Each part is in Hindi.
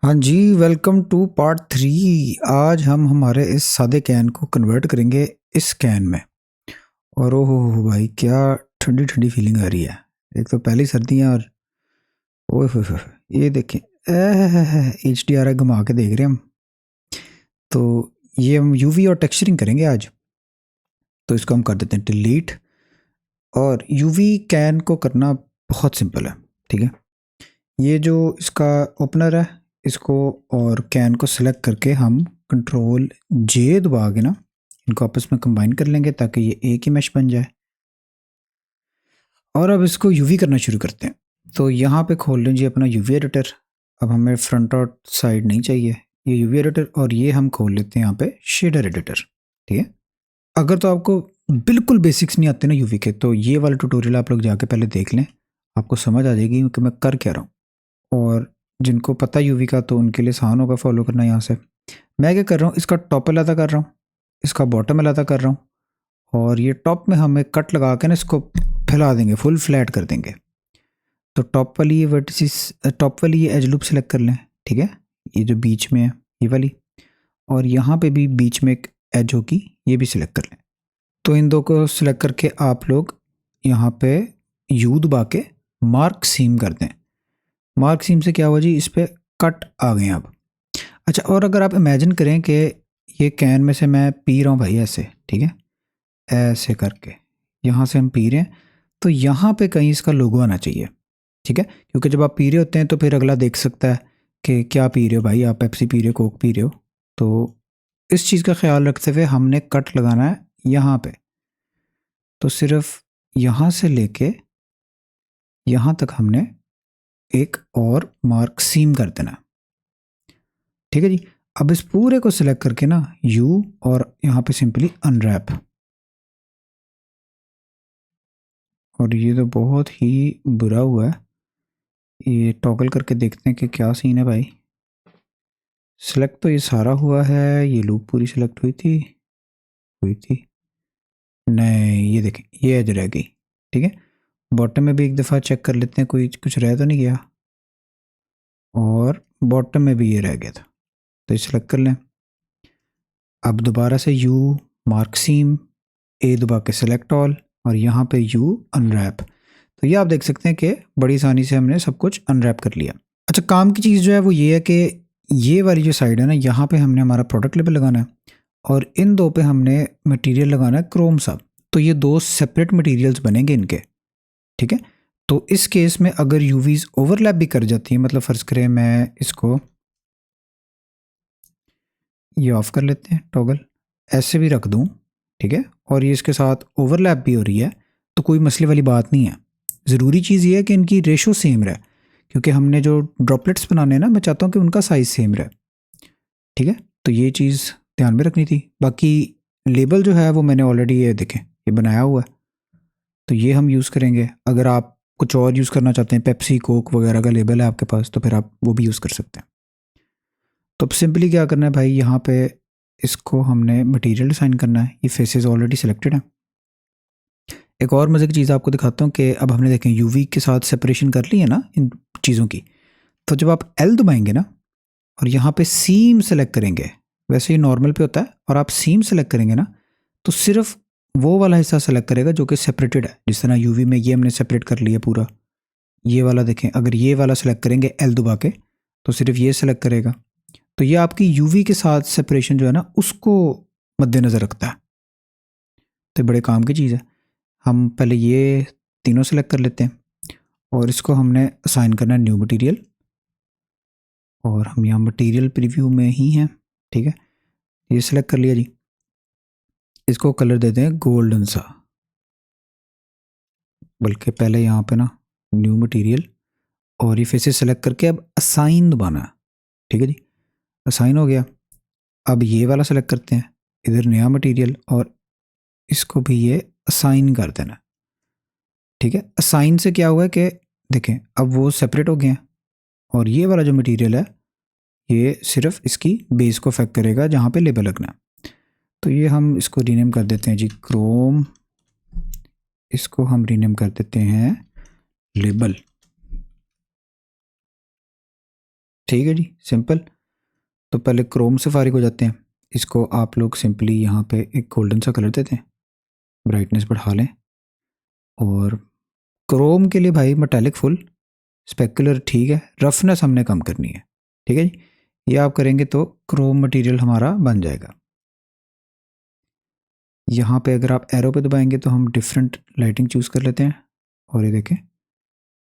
हाँ जी, वेलकम टू पार्ट 3। आज हम हमारे इस सादे कैन को कन्वर्ट करेंगे इस कैन में। और ओहो हो भाई, क्या ठंडी ठंडी फीलिंग आ रही है। एक तो पहली सर्दियाँ और ओए हो, ये देखें, HDR घुमा के देख रहे हैं हम। तो ये हम यूवी और टेक्सचरिंग करेंगे आज। तो इसको हम कर देते हैं डिलीट। और यूवी कैन को करना बहुत सिंपल है, ठीक है। ये जो इसका ओपनर है, इसको और कैन को सिलेक्ट करके हम कंट्रोल जे दबा के ना इनको आपस में कंबाइन कर लेंगे ताकि ये एक ही मैश बन जाए। और अब इसको यूवी करना शुरू करते हैं। तो यहाँ पे खोल लीजिए अपना यूवी एडिटर। अब हमें फ्रंट और साइड नहीं चाहिए, ये यूवी एडिटर, और ये हम खोल लेते हैं यहाँ पे शेडर एडिटर, ठीक है। अगर तो आपको बिल्कुल बेसिक्स नहीं आते ना यूवी के, तो ये वाला ट्यूटोरियल आप लोग जाके पहले देख लें, आपको समझ आ जाएगी कि मैं कर क्या रहा हूँ। और जिनको पता यूवी का तो उनके लिए आसान होगा फॉलो करना। यहाँ से मैं क्या कर रहा हूँ, इसका टॉप अलग कर रहा हूँ, इसका बॉटम अलग कर रहा हूँ। और ये टॉप में हम एक कट लगा के ना इसको फैला देंगे, फुल फ्लैट कर देंगे। तो टॉप वाली ये वर्टिसिस, टॉप वाली ये एज लूप सेलेक्ट कर लें, ठीक है। ये जो बीच में है ये वाली, और यहाँ पे भी बीच में एक एज होगी, ये भी सिलेक्ट कर लें। तो इन दो को सिलेक्ट करके आप लोग यहाँ पे यू दबा के मार्क सीम कर दें। मार्क सीम से क्या हुआ जी, इस पर कट आ गए अब। अच्छा, और अगर आप इमेजिन करें कि ये कैन में से मैं पी रहा हूँ भाई ऐसे, ठीक है, ऐसे करके यहाँ से हम पी रहे हैं, तो यहाँ पे कहीं इसका लोगो आना चाहिए, ठीक है। क्योंकि जब आप पी रहे होते हैं तो फिर अगला देख सकता है कि क्या पी रहे हो भाई, आप पेप्सी पी रहे हो, कोक पी रहे हो। तो इस चीज़ का ख्याल रखते हुए हमने कट लगाना है यहाँ पे। तो सिर्फ यहाँ से लेके यहाँ तक हमने एक और मार्क सीम कर देना, ठीक है जी। अब इस पूरे को सिलेक्ट करके ना यू और यहाँ पे सिंपली अनरैप। और ये तो बहुत ही बुरा हुआ है, ये टॉगल करके देखते हैं कि क्या सीन है भाई। सिलेक्ट तो ये सारा हुआ है, ये लूप पूरी सिलेक्ट हुई थी नहीं, ये देखें ये एज रह गई, ठीक है। बॉटम में भी एक दफ़ा चेक कर लेते हैं कोई कुछ रह तो नहीं गया, और बॉटम में भी ये रह गया था, तो ये सिलेक्ट कर लें। अब दोबारा से यू मार्क सीम, ए दबा के सिलेक्ट ऑल, और यहाँ पे यू अनरैप। तो ये आप देख सकते हैं कि बड़ी आसानी से हमने सब कुछ अनरैप कर लिया। अच्छा, काम की चीज़ जो है वो ये है कि ये वाली जो साइड है ना, यहाँ पे हमने हमारा प्रोडक्ट लेबल लगाना है, और इन दो पे हमने मटेरियल लगाना है क्रोम सा। तो ये दो सेपरेट मटेरियल्स बनेंगे इनके, ठीक है। तो इस केस में अगर यूवीज ओवरलैप भी कर जाती है, मतलब फ़र्ज़ करें मैं इसको ये ऑफ़ कर लेते हैं, टॉगल ऐसे भी रख दूँ, ठीक है, और ये इसके साथ ओवरलैप भी हो रही है, तो कोई मसले वाली बात नहीं है। ज़रूरी चीज़ ये है कि इनकी रेशो सेम रहे, क्योंकि हमने जो ड्रॉपलेट्स बनाने हैं ना, मैं चाहता हूँ कि उनका साइज़ सेम रहे, ठीक है। तो ये चीज़ ध्यान में रखनी थी। बाकी लेबल जो है वो मैंने ऑलरेडी ये देखें ये बनाया हुआ है, तो ये हम यूज़ करेंगे। अगर आप कुछ और यूज़ करना चाहते हैं, पेप्सी कोक वगैरह का लेबल है आपके पास, तो फिर आप वो भी यूज़ कर सकते हैं। तो अब सिंपली क्या करना है भाई, यहाँ पे इसको हमने मटेरियल डिसाइन करना है, ये फेसेस ऑलरेडी सिलेक्टेड है। एक और मज़े की चीज़ आपको दिखाता हूँ कि अब हमने देखें यूवी के साथ सेपरेशन कर ली है ना इन चीज़ों की। तो जब आप एल दबाएंगे ना और यहाँ पे सीम सेलेक्ट करेंगे, वैसे ही नॉर्मल पे होता है, और आप सीम सेलेक्ट करेंगे ना, तो सिर्फ वो वाला हिस्सा सेलेक्ट करेगा जो कि सेपरेटेड है। जिस तरह यूवी में ये हमने सेपरेट कर लिया पूरा, ये वाला देखें, अगर ये वाला सेलेक्ट करेंगे एल दबा के, तो सिर्फ ये सेलेक्ट करेगा। तो ये आपकी यूवी के साथ सेपरेशन जो है ना, उसको मद्देनज़र रखता है। तो बड़े काम की चीज़ है। हम पहले ये तीनों सेलेक्ट कर लेते हैं, और इसको हमने असाइन करना है न्यू मटेरियल, और हम यहाँ मटेरियल प्रीव्यू में ही हैं, ठीक है। ये सिलेक्ट कर लिया जी। इसको कलर देते हैं गोल्डन सा, बल्कि पहले यहाँ पे ना न्यू मटेरियल, और ये फेसेस सेलेक्ट करके अब असाइन दबाना है, ठीक है जी। असाइन हो गया। अब ये वाला सेलेक्ट करते हैं, इधर नया मटेरियल, और इसको भी ये असाइन कर देना, ठीक है। असाइन से क्या हुआ है कि देखें अब वो सेपरेट हो गए हैं, और ये वाला जो मटेरियल है ये सिर्फ इसकी बेस को अफेक्ट करेगा जहाँ पे लेबल लगना है। तो ये हम इसको रीनेम कर देते हैं जी क्रोम, इसको हम रीनेम कर देते हैं लेबल, ठीक है जी, सिंपल। तो पहले क्रोम से फारिग हो जाते हैं। इसको आप लोग सिंपली यहाँ पे एक गोल्डन सा कलर देते हैं, ब्राइटनेस बढ़ा लें। और क्रोम के लिए भाई मेटालिक फुल, स्पेकुलर ठीक है, रफनेस हमने कम करनी है। ठीक है जी, ये आप करेंगे तो क्रोम मटेरियल हमारा बन जाएगा। यहाँ पे अगर आप एरो पे दबाएंगे तो हम डिफरेंट लाइटिंग चूज़ कर लेते हैं, और ये देखें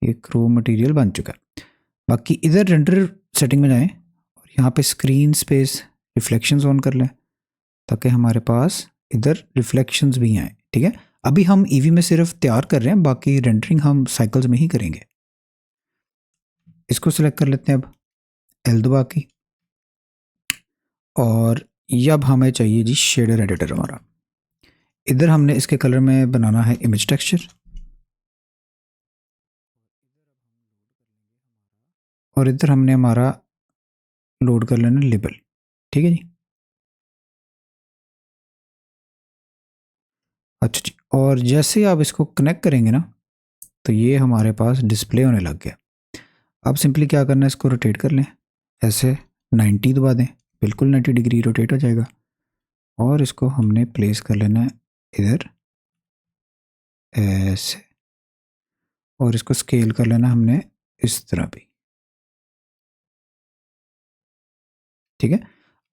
ये क्रोम मटेरियल बन चुका है। बाकी इधर रेंडर सेटिंग में जाएं और यहाँ पे स्क्रीन स्पेस रिफ्लेक्शंस ऑन कर लें, ताकि हमारे पास इधर रिफ्लेक्शंस भी आए। ठीक है, अभी हम ईवी में सिर्फ तैयार कर रहे हैं, बाकी रेंडरिंग हम साइकिल्स में ही करेंगे। इसको सिलेक्ट कर लेते हैं अब एल दबा के, और ये अब हमें चाहिए जी शेडर एडिटर हमारा। इधर हमने इसके कलर में बनाना है इमेज टेक्सचर, और इधर हमने हमारा लोड कर लेना लेबल। ठीक है जी, अच्छा जी। और जैसे ही आप इसको कनेक्ट करेंगे ना, तो ये हमारे पास डिस्प्ले होने लग गया। अब सिंपली क्या करना है, इसको रोटेट कर लें, ऐसे 90 दबा दें, बिल्कुल 90 डिग्री रोटेट हो जाएगा। और इसको हमने प्लेस कर लेना है इधर ऐसे, और इसको स्केल कर लेना हमने इस तरह भी। ठीक है,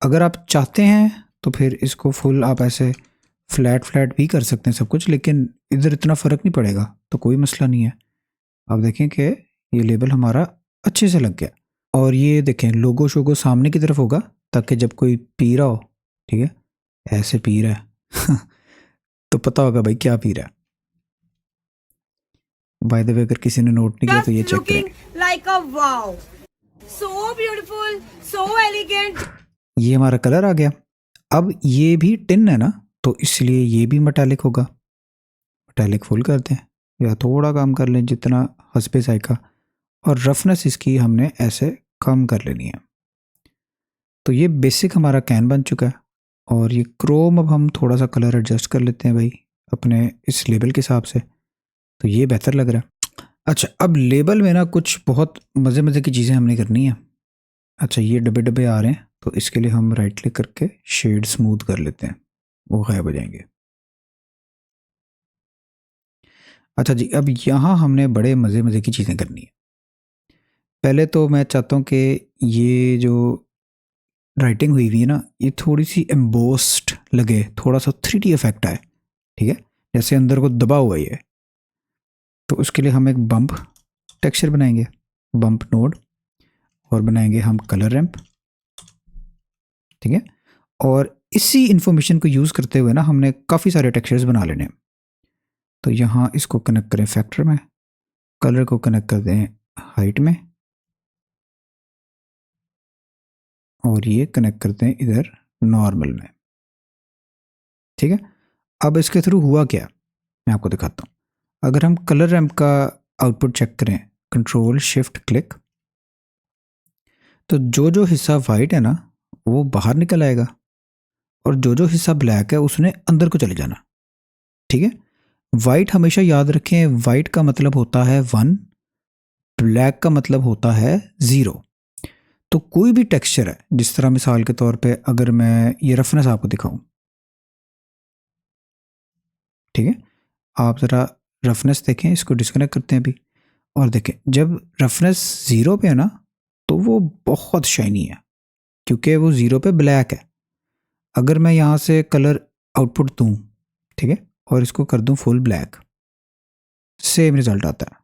अगर आप चाहते हैं तो फिर इसको फुल आप ऐसे फ्लैट फ्लैट भी कर सकते हैं सब कुछ, लेकिन इधर इतना फ़र्क नहीं पड़ेगा, तो कोई मसला नहीं है। आप देखें कि ये लेबल हमारा अच्छे से लग गया। और ये देखें लोगो शोगो सामने की तरफ होगा, ताकि जब कोई पी रहा हो, ठीक है, ऐसे पी रहा है तो पता होगा भाई क्या पी रहा है। बाय द वे अगर किसी ने नोट नहीं किया तो ये चेक करें, like a wow, so beautiful, so elegant। ये हमारा कलर आ गया। अब ये भी टिन है ना, तो इसलिए ये भी मेटालिक होगा। मेटालिक फुल करते हैं, या थोड़ा काम कर लें जितना हस्बे जायका, और रफनेस इसकी हमने ऐसे कम कर लेनी है। तो ये बेसिक हमारा कैन बन चुका है। और ये क्रोम अब हम थोड़ा सा कलर एडजस्ट कर लेते हैं भाई अपने इस लेबल के हिसाब से, तो ये बेहतर लग रहा है। अच्छा, अब लेबल में ना कुछ बहुत मज़े मज़े की चीज़ें हमने करनी है। अच्छा, ये डब्बे डब्बे आ रहे हैं, तो इसके लिए हम राइट क्लिक करके शेड स्मूथ कर लेते हैं, वो गायब हो जाएंगे। अच्छा जी, अब यहाँ हमने बड़े मज़े मज़े की चीज़ें करनी है। पहले तो मैं चाहता हूँ कि ये जो राइटिंग हुई हुई है ना, ये थोड़ी सी एम्बोस्ड लगे, थोड़ा सा 3D इफेक्ट आए। ठीक है, जैसे अंदर को दबा हुआ ही है। तो उसके लिए हम एक बम्प टेक्सचर बनाएंगे, बम्प नोड, और बनाएंगे हम कलर रैंप। ठीक है, और इसी इंफॉर्मेशन को यूज़ करते हुए ना हमने काफ़ी सारे टेक्सचर्स बना लेने हैं। तो यहाँ इसको कनेक्ट करें फैक्टर में, कलर को कनेक्ट कर दें हाइट में, और ये कनेक्ट करते हैं इधर नॉर्मल में। ठीक है, अब इसके थ्रू हुआ क्या मैं आपको दिखाता हूँ। अगर हम कलर रैंप का आउटपुट चेक करें, कंट्रोल शिफ्ट क्लिक, तो जो जो हिस्सा वाइट है ना वो बाहर निकल आएगा, और जो जो हिस्सा ब्लैक है उसने अंदर को चले जाना। ठीक है, वाइट हमेशा याद रखें, वाइट का मतलब होता है 1, ब्लैक का मतलब होता है 0। तो कोई भी टेक्सचर है, जिस तरह मिसाल के तौर पे अगर मैं ये रफनेस आपको दिखाऊं, ठीक है, आप ज़रा रफनेस देखें, इसको डिस्कनेक्ट करते हैं अभी, और देखें जब रफनेस 0 पे है ना तो वो बहुत शाइनी है, क्योंकि वो 0 पे ब्लैक है। अगर मैं यहाँ से कलर आउटपुट दूँ, ठीक है, और इसको कर दूँ फुल ब्लैक, सेम रिजल्ट आता है।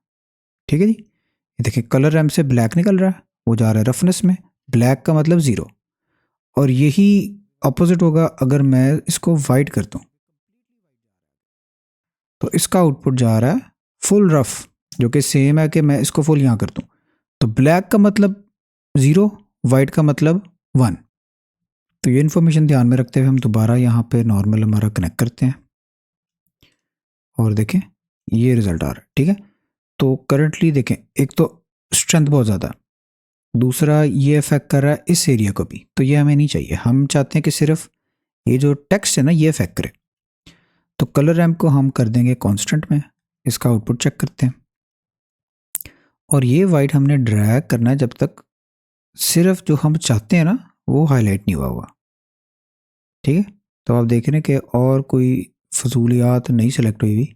ठीक है जी, ये देखिए कलर रैम से ब्लैक निकल रहा है, वो जा रहा है रफनेस में, ब्लैक का मतलब 0। और यही अपोजिट होगा अगर मैं इसको वाइट कर दूँ, तो इसका आउटपुट जा रहा है फुल रफ, जो कि सेम है कि मैं इसको फुल यहाँ कर दूँ, तो ब्लैक का मतलब 0, वाइट का मतलब 1। तो ये इन्फॉर्मेशन ध्यान में रखते हुए हम दोबारा यहाँ पे नॉर्मल हमारा कनेक्ट करते हैं, और देखें ये रिज़ल्ट आ रहा है। ठीक है, तो करंटली देखें, एक तो स्ट्रेंथ बहुत ज़्यादा है, दूसरा ये इफेक्ट कर रहा है इस एरिया को भी, तो ये हमें नहीं चाहिए। हम चाहते हैं कि सिर्फ ये जो टेक्स्ट है ना ये इफेक्ट करे। तो कलर रैंप को हम कर देंगे कांस्टेंट में, इसका आउटपुट चेक करते हैं, और ये वाइट हमने ड्रैग करना है जब तक सिर्फ जो हम चाहते हैं ना वो हाईलाइट नहीं हुआ हुआ। ठीक है, तो आप देख रहे हैं कि और कोई फजूलियात नहीं सेलेक्ट हुई हुई।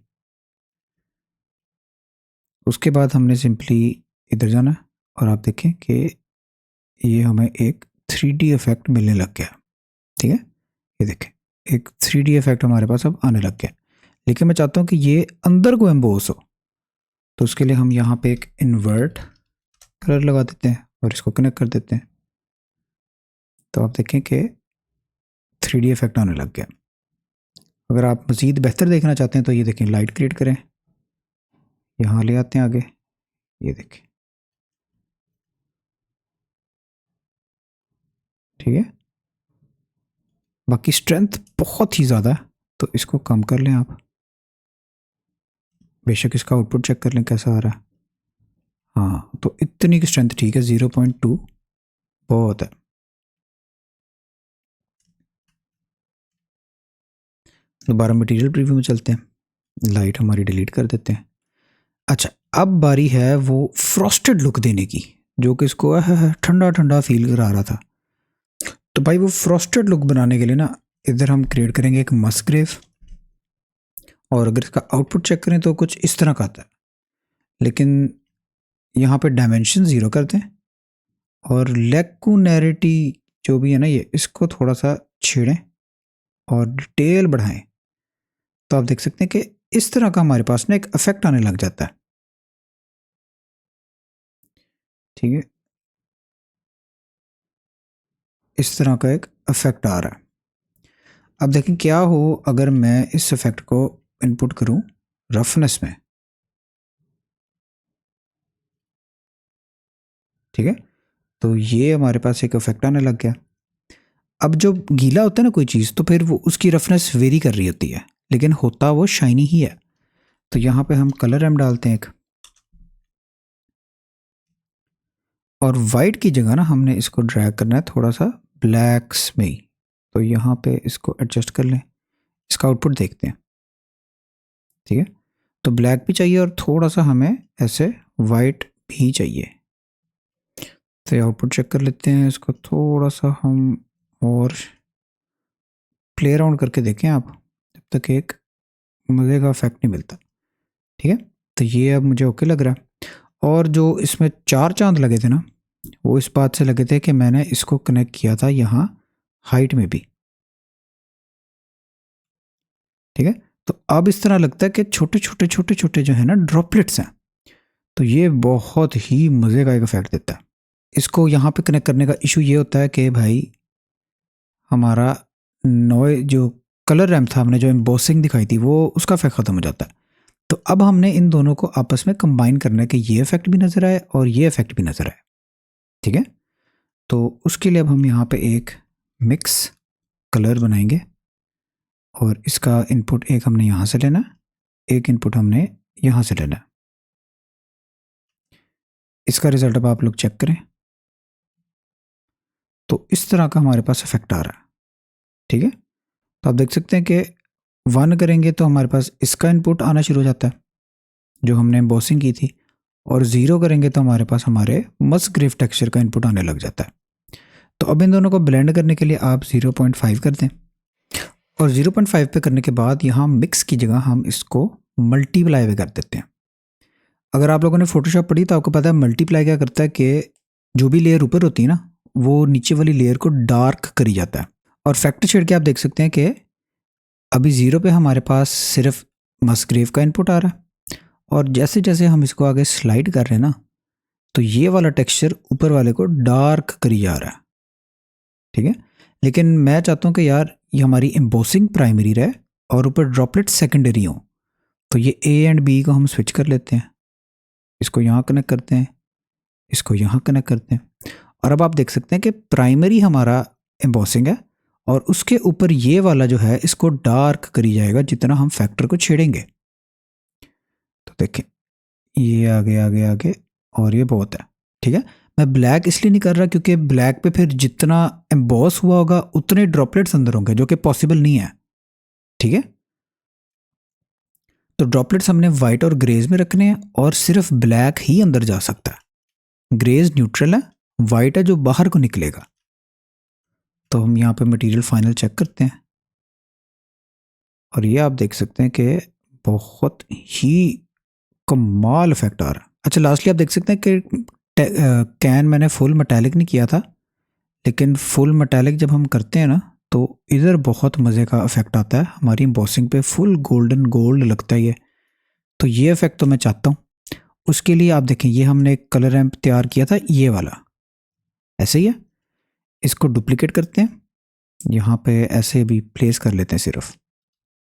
उसके बाद हमने सिंपली इधर जाना है और आप देखें कि ये हमें एक 3D इफेक्ट मिलने लग गया। ठीक है, ये देखें एक 3D इफेक्ट हमारे पास अब आने लग गया। लेकिन मैं चाहता हूँ कि ये अंदर को एम्बोस हो, तो उसके लिए हम यहाँ पे एक इन्वर्ट कलर लगा देते हैं और इसको कनेक्ट कर देते हैं। तो आप देखें कि 3D इफेक्ट आने लग गया। अगर आप मज़ीद बेहतर देखना चाहते हैं तो ये देखें, लाइट क्रिएट करें, यहाँ ले आते हैं आगे, ये देखें। ठीक है, बाकी स्ट्रेंथ बहुत ही ज़्यादा है तो इसको कम कर लें आप। बेशक इसका आउटपुट चेक कर लें कैसा आ रहा है। हाँ, तो इतनी की स्ट्रेंथ ठीक है, 0.2 बहुत है। दोबारा मटेरियल प्रीव्यू में चलते हैं, लाइट हमारी डिलीट कर देते हैं। अच्छा, अब बारी है वो फ्रॉस्टेड लुक देने की, जो कि इसको ठंडा ठंडा फील करा रहा था। तो भाई वो फ्रॉस्टेड लुक बनाने के लिए ना इधर हम क्रिएट करेंगे एक मस्कग्रेव, और अगर इसका आउटपुट चेक करें तो कुछ इस तरह का आता है। लेकिन यहाँ पे डायमेंशन 0 कर दें और लेकुनैरिटी जो भी है ना ये, इसको थोड़ा सा छेड़ें और डिटेल बढ़ाएं। तो आप देख सकते हैं कि इस तरह का हमारे पास ना एक इफेक्ट आने लग जाता है। ठीक है, इस तरह का एक इफेक्ट आ रहा है। अब देखें क्या हो अगर मैं इस इफेक्ट को इनपुट करूं रफनेस में। ठीक है, तो ये हमारे पास एक इफेक्ट आने लग गया। अब जो गीला होता है ना कोई चीज़, तो फिर वो उसकी रफनेस वेरी कर रही होती है, लेकिन होता वो शाइनी ही है। तो यहाँ पे हम कलर एम डालते हैं एक, और वाइट की जगह ना हमने इसको ड्रैग करना है थोड़ा सा ब्लैक्स में ही। तो यहाँ पे इसको एडजस्ट कर लें, इसका आउटपुट देखते हैं। ठीक है, तो ब्लैक भी चाहिए और थोड़ा सा हमें ऐसे वाइट भी चाहिए। तो आउटपुट चेक कर लेते हैं, इसको थोड़ा सा हम और प्ले अराउंड करके देखें आप, जब तक एक मज़े का इफेक्ट नहीं मिलता। ठीक है, तो ये अब मुझे ओके लग रहा है। और जो इसमें 4 चांद लगे थे ना, वो इस बात से लगे थे कि मैंने इसको कनेक्ट किया था यहाँ हाइट में भी। ठीक है, तो अब इस तरह लगता है कि छोटे छोटे छोटे छोटे जो है ना ड्रॉपलेट्स हैं, तो ये बहुत ही मज़े का एक इफेक्ट देता है। इसको यहाँ पे कनेक्ट करने का इशू ये होता है कि भाई हमारा नॉय जो कलर रैम्प था, हमने जो एम्बोसिंग दिखाई थी, वो उसका इफेक्ट ख़त्म हो जाता है। तो अब हमने इन दोनों को आपस में कंबाइन करना है कि ये इफेक्ट भी नज़र आए और ये इफेक्ट भी नज़र आए। ठीक है, तो उसके लिए अब हम यहाँ पे एक मिक्स कलर बनाएंगे, और इसका इनपुट एक हमने यहाँ से लेना, एक इनपुट हमने यहाँ से लेना। इसका रिजल्ट अब आप लोग चेक करें, तो इस तरह का हमारे पास इफेक्ट आ रहा है। ठीक है, तो आप देख सकते हैं कि 1 करेंगे तो हमारे पास इसका इनपुट आना शुरू हो जाता है जो हमने एम्बोसिंग की थी, और 0 करेंगे तो हमारे पास हमारे मस्कग्रेव टेक्सचर का इनपुट आने लग जाता है। तो अब इन दोनों को ब्लेंड करने के लिए आप 0.5 कर दें, और 0.5 पे करने के बाद यहाँ मिक्स की जगह हम इसको मल्टीप्लाई पे कर देते हैं। अगर आप लोगों ने फोटोशॉप पढ़ी तो आपको पता है मल्टीप्लाई क्या करता है कि जो भी लेयर ऊपर होती है ना, वो नीचे वाली लेयर को डार्क करी जाता है। और फैक्टर शेड के आप देख सकते हैं कि अभी 0 पे हमारे पास सिर्फ मस्कग्रेव का इनपुट आ रहा है, और जैसे जैसे हम इसको आगे स्लाइड कर रहे हैं ना, तो ये वाला टेक्सचर ऊपर वाले को डार्क करी जा रहा है। ठीक है, लेकिन मैं चाहता हूँ कि यार ये हमारी एम्बोसिंग प्राइमरी रहे और ऊपर ड्रॉपलेट सेकेंडरी हो। तो ये ए एंड बी को हम स्विच कर लेते हैं, इसको यहाँ कनेक्ट करते हैं, इसको यहाँ कनेक्ट करते हैं, और अब आप देख सकते हैं कि प्राइमरी हमारा एम्बोसिंग है, और उसके ऊपर ये वाला जो है इसको डार्क करी जाएगा जितना हम फैक्टर को छेड़ेंगे। तो देखें ये आगे आगे आगे, और ये बहुत है। ठीक है, मैं ब्लैक इसलिए नहीं कर रहा क्योंकि ब्लैक पे फिर जितना एम्बॉस हुआ होगा उतने ड्रॉपलेट्स अंदर होंगे, जो कि पॉसिबल नहीं है। ठीक है, तो ड्रॉपलेट्स हमने वाइट और ग्रेज में रखने हैं, और सिर्फ ब्लैक ही अंदर जा सकता है। ग्रेज न्यूट्रल है वाइट है जो बाहर को निकलेगा। तो हम यहाँ पे मटेरियल फाइनल चेक करते हैं और ये आप देख सकते हैं कि बहुत ही कमाल इफेक्ट आ रहा है। अच्छा, लास्टली आप देख सकते हैं कि कैन मैंने फुल मेटालिक नहीं किया था, लेकिन फुल मेटालिक जब हम करते हैं ना तो इधर बहुत मज़े का इफेक्ट आता है। हमारी एम्बॉसिंग पे फुल गोल्डन गोल्ड लगता है ये। तो ये इफेक्ट तो मैं चाहता हूँ। उसके लिए आप देखें, ये हमने एक कलर रैंप तैयार किया था, ये वाला ऐसे ही है। इसको डुप्लीकेट करते हैं, यहाँ पे ऐसे भी प्लेस कर लेते हैं सिर्फ,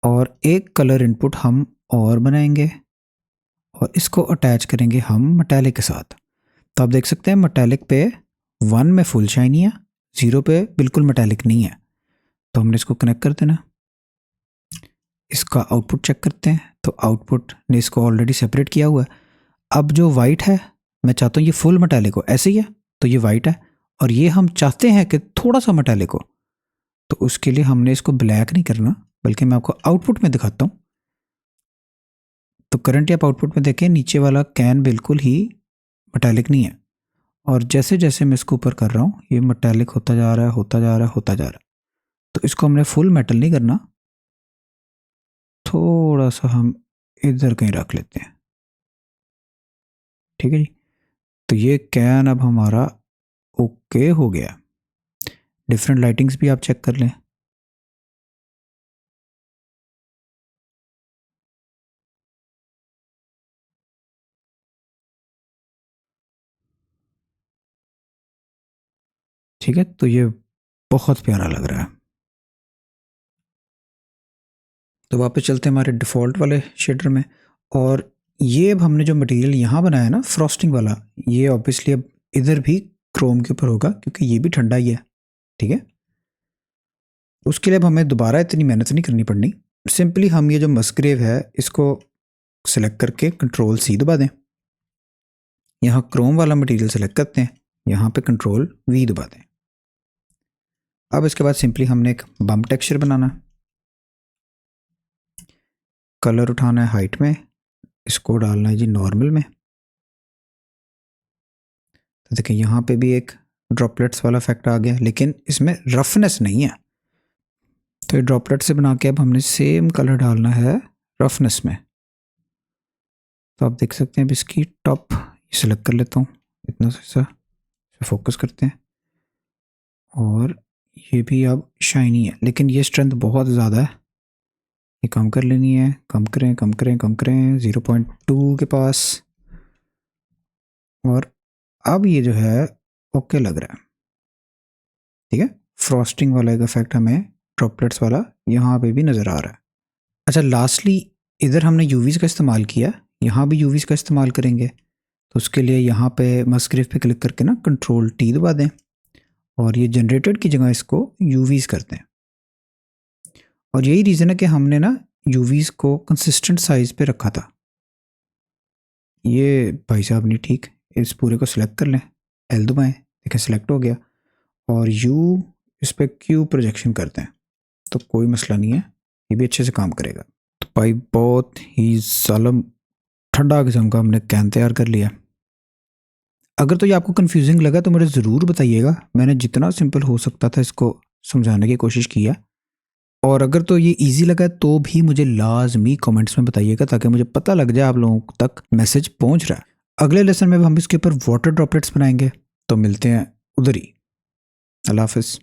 और एक कलर इनपुट हम और बनाएंगे और इसको अटैच करेंगे हम मेटालिक के साथ। तो आप देख सकते हैं मेटालिक पे 1 में फुल शाइनी है, 0 पे बिल्कुल मेटालिक नहीं है। तो हमने इसको कनेक्ट कर देना। इसका आउटपुट चेक करते हैं, तो आउटपुट ने इसको ऑलरेडी सेपरेट किया हुआ है। अब जो वाइट है, मैं चाहता हूँ ये फुल मेटालिक हो, ऐसे ही है तो ये वाइट है, और ये हम चाहते हैं कि थोड़ा सा मेटालिक हो। तो उसके लिए हमने इसको ब्लैक नहीं करना, बल्कि मैं आपको आउटपुट में दिखाता हूँ। तो करंट आप आउटपुट में देखें, नीचे वाला कैन बिल्कुल ही मेटालिक नहीं है, और जैसे जैसे मैं इसको ऊपर कर रहा हूँ ये मेटालिक होता जा रहा है, होता जा रहा है, होता जा रहा है। तो इसको हमने फुल मेटल नहीं करना, थोड़ा सा हम इधर कहीं रख लेते हैं। ठीक है जी। तो ये कैन अब हमारा ओके हो गया। डिफरेंट लाइटिंग्स भी आप चेक कर लें। ठीक है, तो ये बहुत प्यारा लग रहा है। तो वापस चलते हैं हमारे डिफ़ॉल्ट वाले शेडर में, और ये अब हमने जो मटेरियल यहाँ बनाया ना फ्रॉस्टिंग वाला, ये ऑब्वियसली अब इधर भी क्रोम के ऊपर होगा क्योंकि ये भी ठंडा ही है। ठीक है, उसके लिए अब हमें दोबारा इतनी मेहनत नहीं करनी पड़नी। सिंपली हम ये जो मस्करेव है इसको सिलेक्ट करके कंट्रोल सी दबा दें, यहाँ क्रोम वाला मटेरियल सेलेक्ट करते हैं, यहाँ पे कंट्रोल वी दबा दें। अब इसके बाद सिंपली हमने एक बम्प टेक्सचर बनाना है, कलर उठाना है हाइट में, इसको डालना है जी नॉर्मल में। तो देखिए यहाँ पे भी एक ड्रॉपलेट्स वाला इफेक्ट आ गया, लेकिन इसमें रफनेस नहीं है। तो ये ड्रॉपलेट से बना के अब हमने सेम कलर डालना है रफनेस में। तो आप देख सकते हैं अब इसकी टॉप सेलेक्ट कर लेता हूँ, इतना सा फोकस करते हैं, और ये भी अब शाइनी है, लेकिन ये स्ट्रेंथ बहुत ज़्यादा है, ये कम कर लेनी है। कम करें कम करें कम करें 0.2 के पास, और अब ये जो है ओके लग रहा है। ठीक है, फ्रॉस्टिंग वाला एक इफेक्ट हमें ड्रॉपलेट्स वाला यहाँ पे भी नज़र आ रहा है। अच्छा, लास्टली इधर हमने यूवीज़ का इस्तेमाल किया, यहाँ भी यूवीज़ का इस्तेमाल करेंगे। तो उसके लिए यहाँ पे मस्करेव पे क्लिक करके ना कंट्रोल टी दबा दें, और ये जनरेटेड की जगह इसको यूवीज़ करते हैं। और यही रीज़न है कि हमने ना यूवीज़ को कंसिस्टेंट साइज़ पे रखा था। ये भाई साहब नहीं ठीक, इस पूरे को सिलेक्ट कर लें, एल दबाएं, देखें सिलेक्ट हो गया, और यू इस पर क्यू प्रोजेक्शन करते हैं, तो कोई मसला नहीं है, ये भी अच्छे से काम करेगा। तो भाई बहुत ही जालिम ठंडा किस्म का हमने कैन तैयार कर लिया। अगर तो ये आपको कंफ्यूजिंग लगा तो मुझे ज़रूर बताइएगा, मैंने जितना सिंपल हो सकता था इसको समझाने की कोशिश किया। और अगर तो ये इजी लगा तो भी मुझे लाजमी कमेंट्स में बताइएगा, ताकि मुझे पता लग जाए आप लोगों तक मैसेज पहुंच रहा है। अगले लेसन में हम इसके ऊपर वाटर ड्रॉपलेट्स बनाएंगे, तो मिलते हैं उधर ही। अल्लाह हाफिज़।